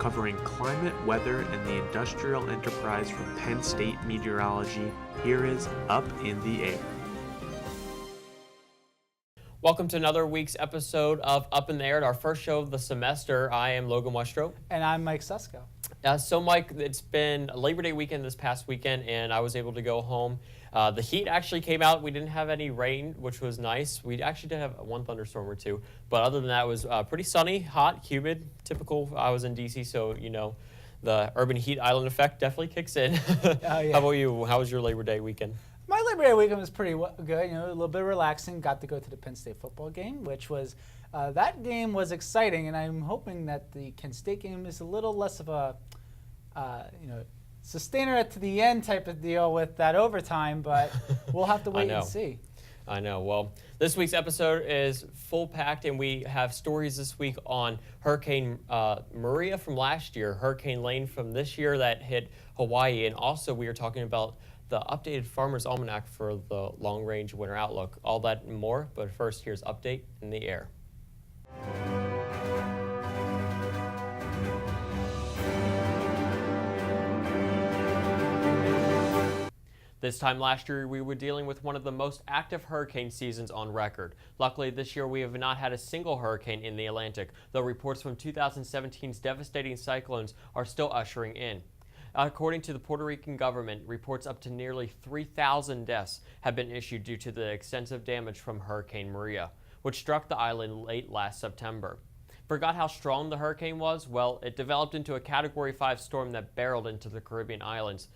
covering climate, weather, and the industrial enterprise from Penn State Meteorology. Here is Up in the Air. Welcome to another week's episode of Up in the Air, our first show of the semester. I am Logan Westrope. And I'm Mike Susko. So Mike, it's been Labor Day weekend this past weekend, and I was able to go home. The heat actually came out. We didn't have any rain, which was nice. We actually did have one thunderstorm or two, but other than that, it was pretty sunny, hot, humid, typical. I was in DC, so you know, the urban heat island effect definitely kicks in. Oh, yeah. How about you? How was your Labor Day weekend? My Labor Day weekend was pretty good, a little bit relaxing. Got to go to the Penn State football game, which was, that game was exciting, and I'm hoping that the Kent State game is a little less of a, sustainer to the end type of deal with that overtime, but we'll have to wait and see. I know. Well, this week's episode is full packed, and we have stories this week on Hurricane Maria from last year, Hurricane Lane from this year that hit Hawaii, and also we are talking about the updated Farmer's Almanac for the long-range winter outlook. All that and more, but first, here's Update in the Air. This time last year, we were dealing with one of the most active hurricane seasons on record. Luckily, this year we have not had a single hurricane in the Atlantic, though reports from 2017's devastating cyclones are still ushering in. According to the Puerto Rican government, reports up to nearly 3,000 deaths have been issued due to the extensive damage from Hurricane Maria, which struck the island late last September. Forgot how strong the hurricane was? Well, it developed into a Category 5 storm that barreled into the Caribbean islands,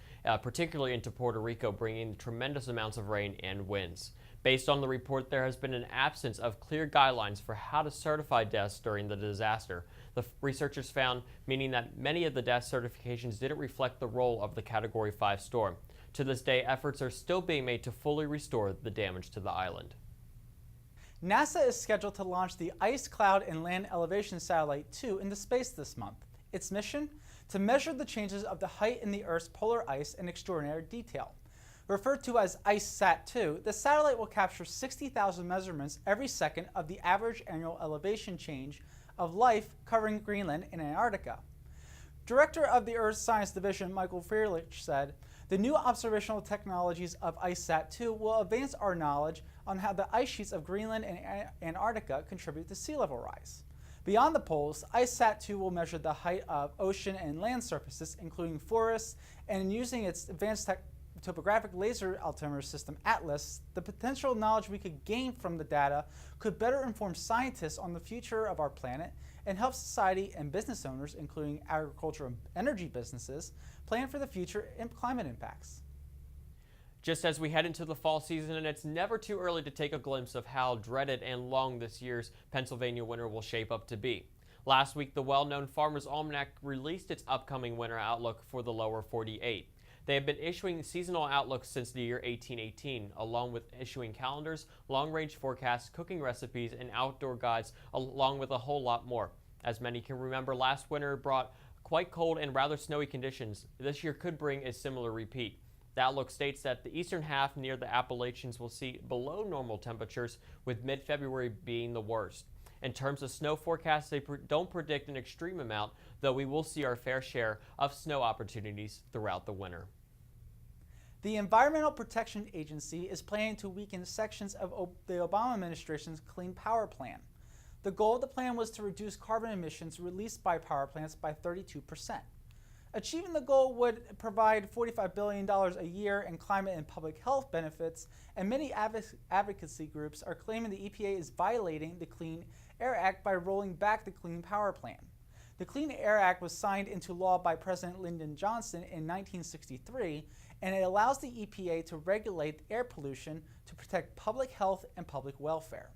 particularly into Puerto Rico, bringing tremendous amounts of rain and winds. Based on the report, there has been an absence of clear guidelines for how to certify deaths during the disaster. The researchers found, meaning that many of the death certifications didn't reflect the role of the Category 5 storm. To this day, efforts are still being made to fully restore the damage to the island. NASA is scheduled to launch the Ice Cloud and Land Elevation Satellite 2 into space this month. Its mission? To measure the changes of the height in the Earth's polar ice in extraordinary detail. Referred to as IceSat-2, the satellite will capture 60,000 measurements every second of the average annual elevation change of life covering Greenland and Antarctica. Director of the Earth Science Division, Michael Freelich, said, "The new observational technologies of IceSat-2 will advance our knowledge on how the ice sheets of Greenland and Antarctica contribute to sea level rise. Beyond the poles, IceSat-2 will measure the height of ocean and land surfaces, including forests, and using its advanced topographic laser altimeter system, ATLAS, the potential knowledge we could gain from the data could better inform scientists on the future of our planet and help society and business owners, including agriculture and energy businesses, plan for the future and climate impacts." Just as we head into the fall season, and it's never too early to take a glimpse of how dreaded and long this year's Pennsylvania winter will shape up to be. Last week, the well-known Farmer's Almanac released its upcoming winter outlook for the lower 48. They have been issuing seasonal outlooks since the year 1818, along with issuing calendars, long-range forecasts, cooking recipes, and outdoor guides, along with a whole lot more. As many can remember, last winter brought quite cold and rather snowy conditions. This year could bring a similar repeat. The outlook states that the eastern half near the Appalachians will see below normal temperatures, with mid-February being the worst. In terms of snow forecasts, they don't predict an extreme amount, though we will see our fair share of snow opportunities throughout the winter. The Environmental Protection Agency is planning to weaken sections of the Obama administration's Clean Power Plan. The goal of the plan was to reduce carbon emissions released by power plants by 32%. Achieving the goal would provide $45 billion a year in climate and public health benefits, and many advocacy groups are claiming the EPA is violating the Clean Air Act by rolling back the Clean Power Plan. The Clean Air Act was signed into law by President Lyndon Johnson in 1963, and it allows the EPA to regulate air pollution to protect public health and public welfare.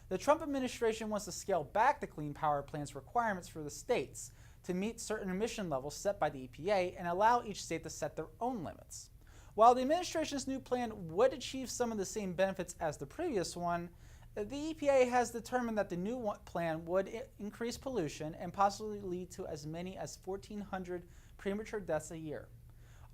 The Trump administration wants to scale back the Clean Power Plan's requirements for the states to meet certain emission levels set by the EPA and allow each state to set their own limits. While the administration's new plan would achieve some of the same benefits as the previous one, the EPA has determined that the new plan would increase pollution and possibly lead to as many as 1,400 premature deaths a year.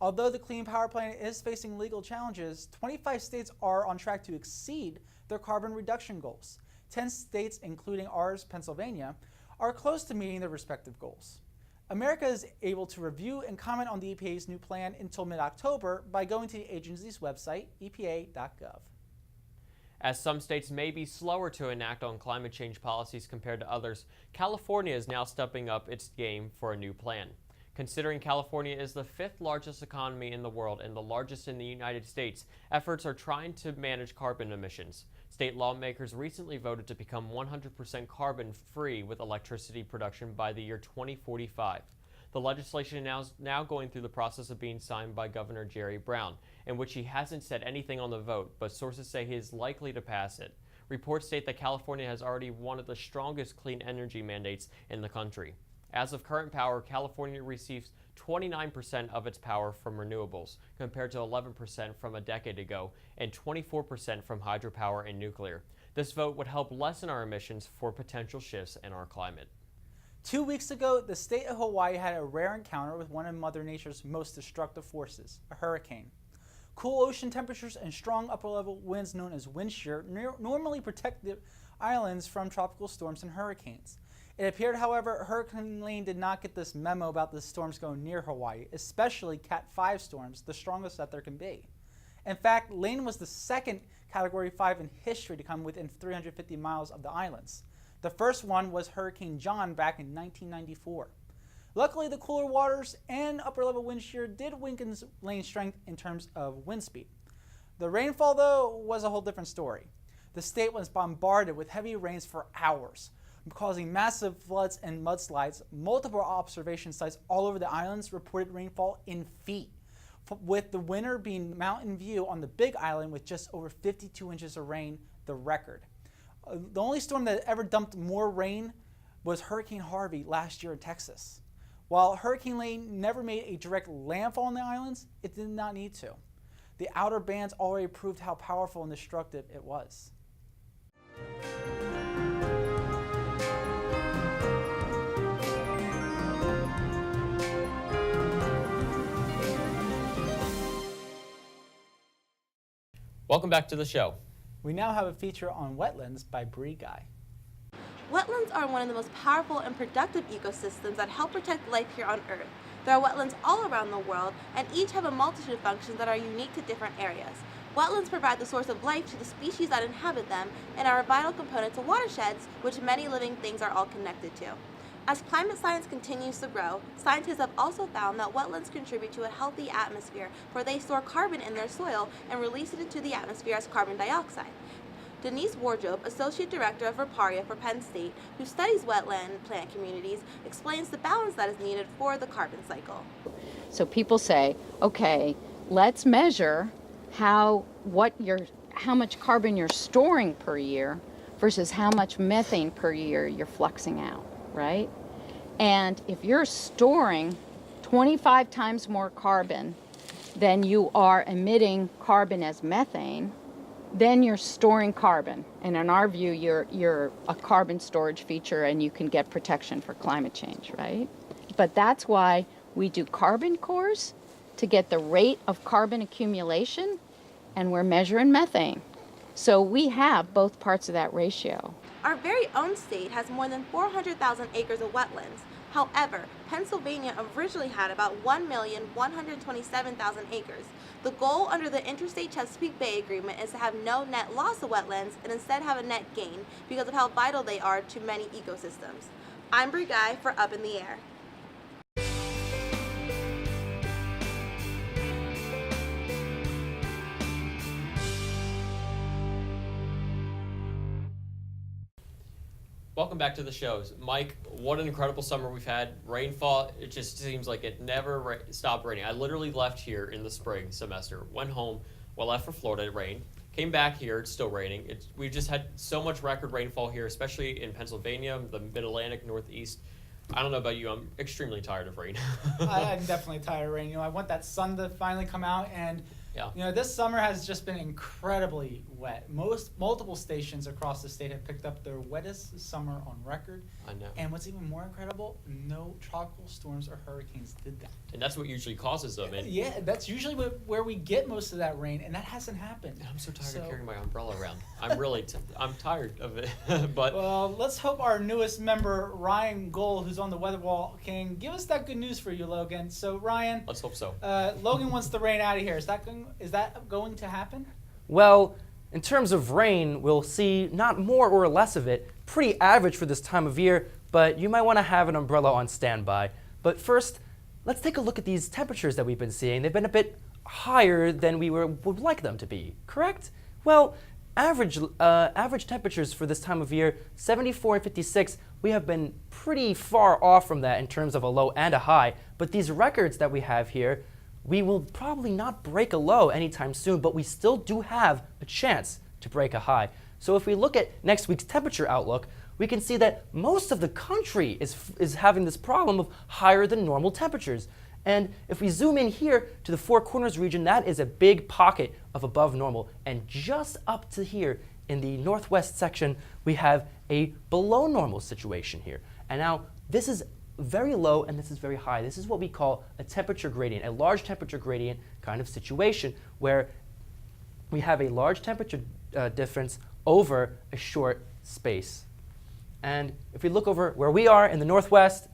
Although the Clean Power Plan is facing legal challenges, 25 states are on track to exceed their carbon reduction goals. 10 states, including ours, Pennsylvania, are close to meeting their respective goals. America is able to review and comment on the EPA's new plan until mid-October by going to the agency's website, epa.gov. As some states may be slower to enact on climate change policies compared to others, California is now stepping up its game for a new plan. Considering California is the 5th largest economy in the world and the largest in the United States, efforts are trying to manage carbon emissions. State lawmakers recently voted to become 100% carbon-free with electricity production by the year 2045. The legislation is now going through the process of being signed by Governor Jerry Brown, in which he hasn't said anything on the vote, but sources say he is likely to pass it. Reports state that California has already one of the strongest clean energy mandates in the country. As of current power, California receives 29% of its power from renewables, compared to 11% from a decade ago and 24% from hydropower and nuclear. This vote would help lessen our emissions for potential shifts in our climate. 2 weeks ago, the state of Hawaii had a rare encounter with one of Mother Nature's most destructive forces, a hurricane. Cool ocean temperatures and strong upper-level winds known as wind shear normally protect the islands from tropical storms and hurricanes. It appeared, however, Hurricane Lane did not get this memo about the storms going near Hawaii, especially Cat 5 storms, the strongest that there can be. In fact, Lane was the second Category 5 in history to come within 350 miles of the islands. The first one was Hurricane John back in 1994. Luckily, the cooler waters and upper-level wind shear did weaken Lane's strength in terms of wind speed. The rainfall, though, was a whole different story. The state was bombarded with heavy rains for hours, causing massive floods and mudslides. Multiple observation sites all over the islands reported rainfall in feet, with the winner being Mountain View on the Big Island with just over 52 inches of rain, the record. The only storm that ever dumped more rain was Hurricane Harvey last year in Texas. While Hurricane Lane never made a direct landfall on the islands, it did not need to. The outer bands already proved how powerful and destructive it was. Welcome back to the show. We now have a feature on wetlands by Bree Guy. Wetlands are one of the most powerful and productive ecosystems that help protect life here on Earth. There are wetlands all around the world, and each have a multitude of functions that are unique to different areas. Wetlands provide the source of life to the species that inhabit them and are a vital component to watersheds, which many living things are all connected to. As climate science continues to grow, scientists have also found that wetlands contribute to a healthy atmosphere, for they store carbon in their soil and release it into the atmosphere as carbon dioxide. Denise Wardrope, Associate Director of Riparia for Penn State, who studies wetland plant communities, explains the balance that is needed for the carbon cycle. So people say, okay, let's measure how much carbon you're storing per year versus how much methane per year you're fluxing out, right? And if you're storing 25 times more carbon than you are emitting carbon as methane, then you're storing carbon. And in our view, you're a carbon storage feature and you can get protection for climate change, right? But that's why we do carbon cores to get the rate of carbon accumulation, and we're measuring methane. So we have both parts of that ratio. Our very own state has more than 400,000 acres of wetlands. However, Pennsylvania originally had about 1,127,000 acres. The goal under the Interstate Chesapeake Bay Agreement is to have no net loss of wetlands and instead have a net gain because of how vital they are to many ecosystems. I'm Bree Guy for Up in the Air. Welcome back to the shows. Mike, what an incredible summer we've had. Rainfall, it just seems like it never stopped raining. I literally left here in the spring semester, went home, left for Florida, it rained, came back here, it's still raining. We've just had so much record rainfall here, especially in Pennsylvania, the Mid-Atlantic, Northeast. I don't know about you, I'm extremely tired of rain. I'm definitely tired of rain. I want that sun to finally come out, and Yeah. You know, this summer has just been incredibly wet. Multiple stations across the state have picked up their wettest summer on record. I know. And what's even more incredible, no tropical storms or hurricanes did that. And that's what usually causes them. And Yeah, that's usually where we get most of that rain, and that hasn't happened. I'm so tired of carrying my umbrella around. I'm really, I'm tired of it. But Well, let's hope our newest member, Ryan Gold, who's on the weather wall, can give us that good news for you, Logan. So, Ryan, let's hope so. Logan wants the rain out of here. Is that going to happen? Well, in terms of rain, we'll see not more or less of it. Pretty average for this time of year, but you might want to have an umbrella on standby. But first, let's take a look at these temperatures that we've been seeing. They've been a bit higher than we would like them to be, correct? Well, average temperatures for this time of year, 74 and 56, we have been pretty far off from that in terms of a low and a high. But these records that we have here, we will probably not break a low anytime soon, but we still do have a chance to break a high. So if we look at next week's temperature outlook, we can see that most of the country is having this problem of higher than normal temperatures. And if we zoom in here to the Four Corners region, that is a big pocket of above normal. And just up to here in the northwest section, we have a below normal situation here. And now this is very low and this is very high. This is what we call a temperature gradient, a large temperature gradient kind of situation where we have a large temperature difference over a short space. And if we look over where we are in the northeast,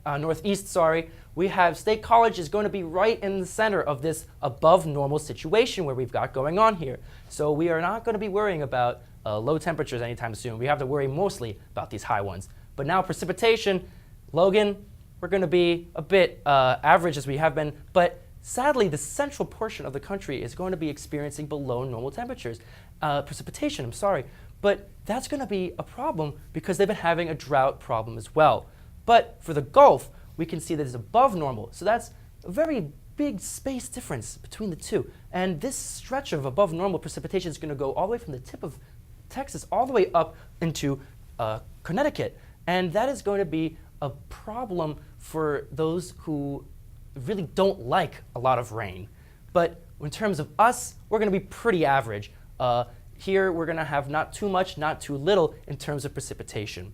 we have State College is going to be right in the center of this above normal situation where we've got going on here. So we are not going to be worrying about low temperatures anytime soon. We have to worry mostly about these high ones. But now precipitation, Logan, we're going to be a bit average as we have been, but sadly the central portion of the country is going to be experiencing below normal temperatures. Precipitation, I'm sorry. But that's going to be a problem because they've been having a drought problem as well. But for the Gulf, we can see that it's above normal. So that's a very big space difference between the two. And this stretch of above normal precipitation is going to go all the way from the tip of Texas all the way up into Connecticut. And that is going to be a problem for those who really don't like a lot of rain. But in terms of us, we're going to be pretty average. Here we're going to have not too much, not too little in terms of precipitation.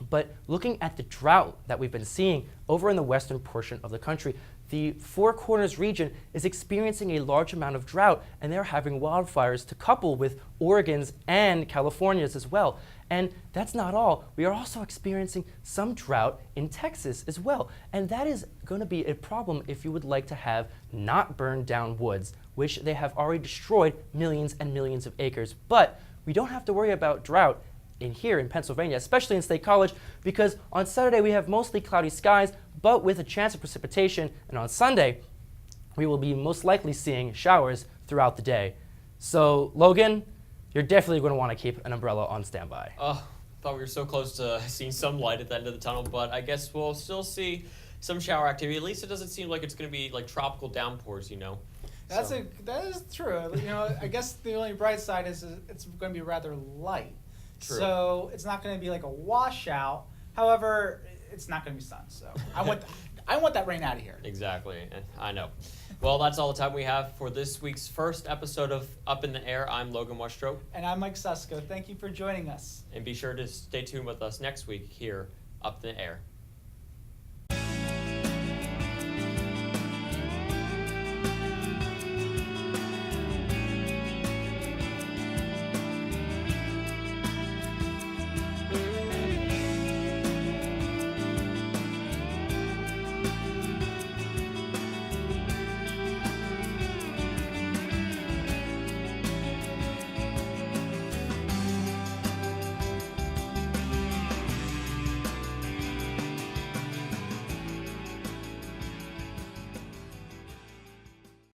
But looking at the drought that we've been seeing over in the western portion of the country, the Four Corners region is experiencing a large amount of drought, and they're having wildfires to couple with Oregon's and California's as well. And that's not all. We are also experiencing some drought in Texas as well. And that is going to be a problem if you would like to have not burned down woods, which they have already destroyed millions and millions of acres. But we don't have to worry about drought here in Pennsylvania, especially in State College, because on Saturday we have mostly cloudy skies, but with a chance of precipitation. And on Sunday, we will be most likely seeing showers throughout the day. So, Logan, you're definitely going to want to keep an umbrella on standby. Oh, thought we were so close to seeing some light at the end of the tunnel, but I guess we'll still see some shower activity. At least it doesn't seem like it's going to be like tropical downpours, you know. That is true. You know, I guess the only bright side is it's going to be rather light. True. So it's not going to be like a washout. However, it's not going to be sun. So I want that rain out of here. Exactly. I know. Well, that's all the time we have for this week's first episode of Up in the Air. I'm Logan Westrope. And I'm Mike Susko. Thank you for joining us. And be sure to stay tuned with us next week here, Up in the Air.